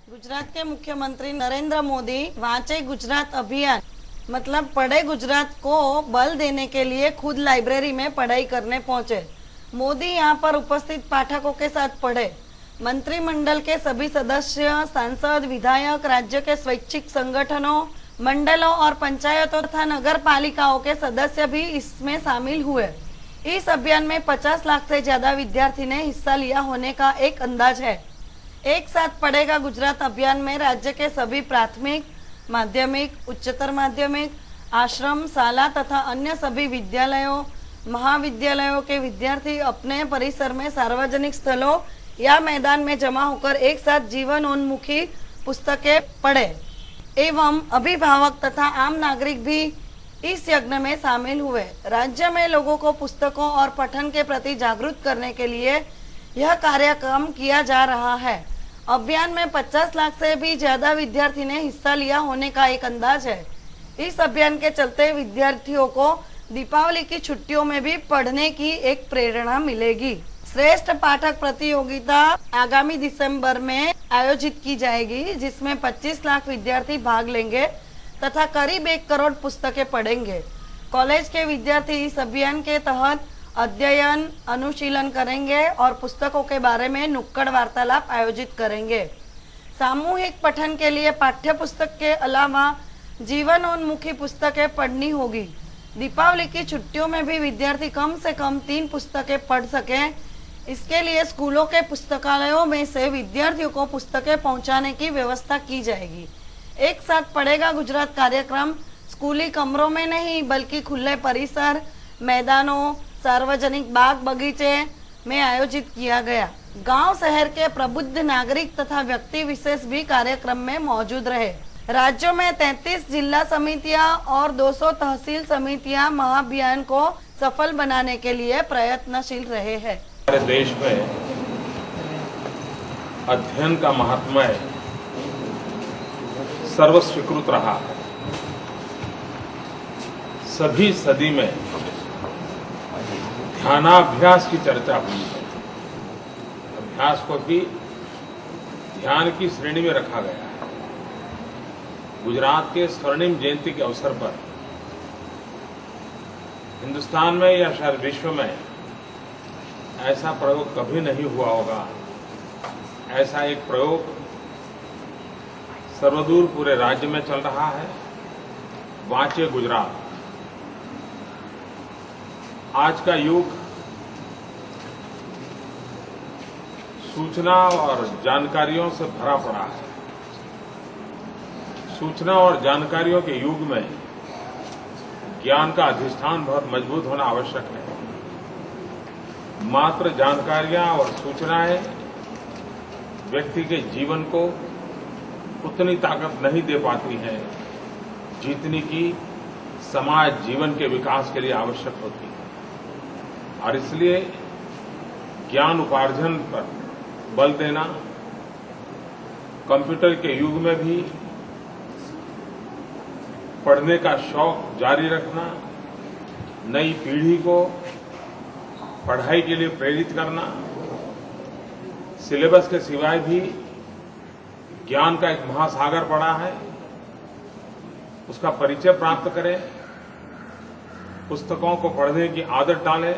गुजरात के मुख्यमंत्री नरेंद्र मोदी वांचे गुजरात अभियान मतलब पढ़े गुजरात को बल देने के लिए खुद लाइब्रेरी में पढ़ाई करने पहुंचे। मोदी यहां पर उपस्थित पाठकों के साथ पढ़े। मंत्रिमंडल के सभी सदस्य, सांसद, विधायक, राज्य के स्वैच्छिक संगठनों, मंडलों और पंचायतों तथा नगर पालिकाओं के सदस्य भी इसमें शामिल हुए। इस अभियान में 50 लाख से ज्यादा विद्यार्थी ने हिस्सा लिया होने का एक अंदाज है। एक साथ पढ़ेगा गुजरात अभियान में राज्य के सभी प्राथमिक, माध्यमिक, उच्चतर माध्यमिक, आश्रम, शाला तथा अन्य सभी विद्यालयों, महाविद्यालयों के विद्यार्थी अपने परिसर में सार्वजनिक स्थलों या मैदान में जमा होकर एक साथ जीवनोन्मुखी पुस्तकें पढ़े एवं अभिभावक तथा आम नागरिक भी इस यज्ञ में शामिल हुए। राज्य में लोगों को पुस्तकों और पठन के प्रति जागरूक करने के लिए यह कार्यक्रम किया जा रहा है। अभियान में 50 लाख से भी ज्यादा विद्यार्थी ने हिस्सा लिया होने का एक अंदाज है। इस अभियान के चलते विद्यार्थियों को दीपावली की छुट्टियों में भी पढ़ने की एक प्रेरणा मिलेगी। श्रेष्ठ पाठक प्रतियोगिता आगामी दिसंबर में आयोजित की जाएगी, जिसमें 25 लाख विद्यार्थी भाग लेंगे तथा करीब 1 करोड़ पुस्तकें पढ़ेंगे। कॉलेज के विद्यार्थी इस अभियान के तहत अध्ययन, अनुशीलन करेंगे और पुस्तकों के बारे में नुक्कड़ वार्तालाप आयोजित करेंगे। सामूहिक पठन के लिए पाठ्य पुस्तक के अलावा जीवनोन्मुखी पुस्तकें पढ़नी होगी। दीपावली की छुट्टियों में भी विद्यार्थी कम से कम 3 पुस्तकें पढ़ सकें, इसके लिए स्कूलों के पुस्तकालयों में से विद्यार्थियों को पुस्तकें पहुंचाने की व्यवस्था की जाएगी। एक साथ पढ़ेगा गुजरात कार्यक्रम स्कूली कमरों में नहीं बल्कि खुले परिसर, मैदानों, सार्वजनिक बाग बगीचे में आयोजित किया गया। गांव शहर के प्रबुद्ध नागरिक तथा व्यक्ति विशेष भी कार्यक्रम में मौजूद रहे। राज्यों में 33 जिला समितियां और 200 तहसील समितियां महाअभियान को सफल बनाने के लिए प्रयत्नशील रहे हैं। हमारे देश में अध्ययन का महात्म्य सर्वस्वीकृत रहा है। सभी सदी में ध्यानाभ्यास की चर्चा हुई है। अभ्यास को भी ध्यान की श्रेणी में रखा गया है। गुजरात के स्वर्णिम जयंती के अवसर पर हिंदुस्तान में या शायद विश्व में ऐसा प्रयोग कभी नहीं हुआ होगा। ऐसा एक प्रयोग सर्वदूर पूरे राज्य में चल रहा है। वांचे गुजरात। आज का युग सूचना और जानकारियों से भरा पड़ा है। सूचना और जानकारियों के युग में ज्ञान का अधिष्ठान बहुत मजबूत होना आवश्यक है। मात्र जानकारियां और सूचनाएं व्यक्ति के जीवन को उतनी ताकत नहीं दे पाती हैं जितनी कि समाज जीवन के विकास के लिए आवश्यक होती है। और इसलिए ज्ञान उपार्जन पर बल देना, कंप्यूटर के युग में भी पढ़ने का शौक जारी रखना, नई पीढ़ी को पढ़ाई के लिए प्रेरित करना, सिलेबस के सिवाय भी ज्ञान का एक महासागर पड़ा है, उसका परिचय प्राप्त करें, पुस्तकों को पढ़ने की आदत डालें।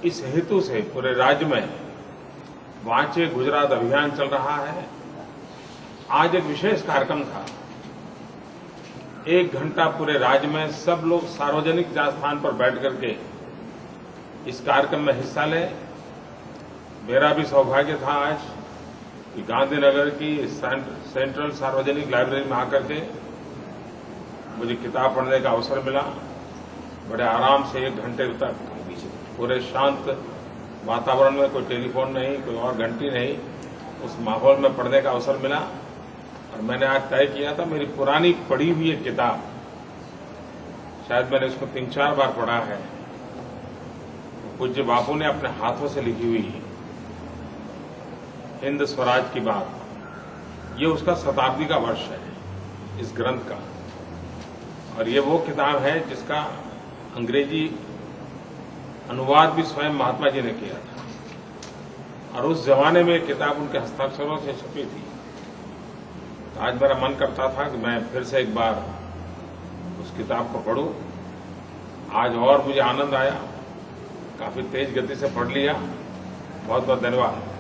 इस हेतु से पूरे राज्य में वांचे गुजरात अभियान चल रहा है। आज एक विशेष कार्यक्रम था। 1 घंटा पूरे राज्य में सब लोग सार्वजनिक स्थान पर बैठ करके इस कार्यक्रम में हिस्सा लें। मेरा भी सौभाग्य था आज कि गांधीनगर की सेंट्रल सार्वजनिक लाइब्रेरी में आकर के मुझे किताब पढ़ने का अवसर मिला। बड़े आराम से 1 घंटे तक पूरे शांत वातावरण में, कोई टेलीफोन नहीं, कोई और घंटी नहीं, उस माहौल में पढ़ने का अवसर मिला। और मैंने आज तय किया था मेरी पुरानी पढ़ी हुई एक किताब, शायद मैंने इसको 3-4 बार पढ़ा है, पूज्य बापू ने अपने हाथों से लिखी हुई हिंद स्वराज की बात। ये उसका शताब्दी का वर्ष है इस ग्रंथ का। और ये वो किताब है जिसका अंग्रेजी अनुवाद भी स्वयं महात्मा जी ने किया था। और उस जमाने में ये किताब उनके हस्ताक्षरों से छपी थी। तो आज मेरा मन करता था कि मैं फिर से एक बार उस किताब को पढूं। आज और मुझे आनंद आया, काफी तेज गति से पढ़ लिया। बहुत बहुत धन्यवाद।